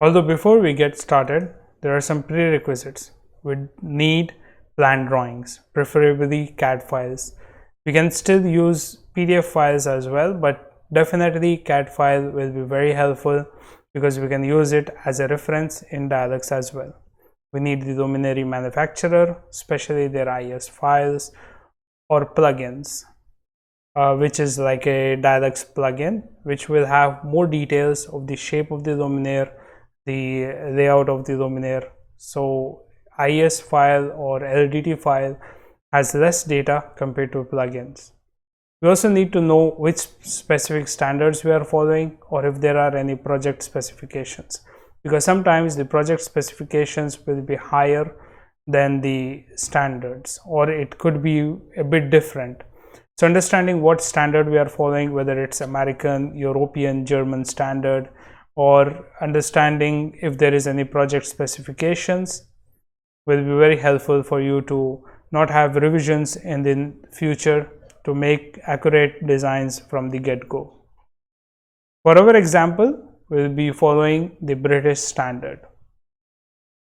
Although before we get started, there are some prerequisites. We need plan drawings, preferably CAD files. We can still use PDF files as well, but definitely CAD file will be very helpful because we can use it as a reference in DIALux as well. We need the luminary manufacturer, especially their IS files or plugins, which is like a DIALux plugin, which will have more details of the shape of the luminaire, the layout of the luminaire. So IS file or LDT file has less data compared to plugins. We also need to know which specific standards we are following, or if there are any project specifications, because sometimes the project specifications will be higher than the standards, or it could be a bit different. So understanding what standard we are following, whether it's American, European, German standard, or understanding if there is any project specifications will be very helpful for you to not have revisions in the future to make accurate designs from the get-go. For our example, we will be following the British standard.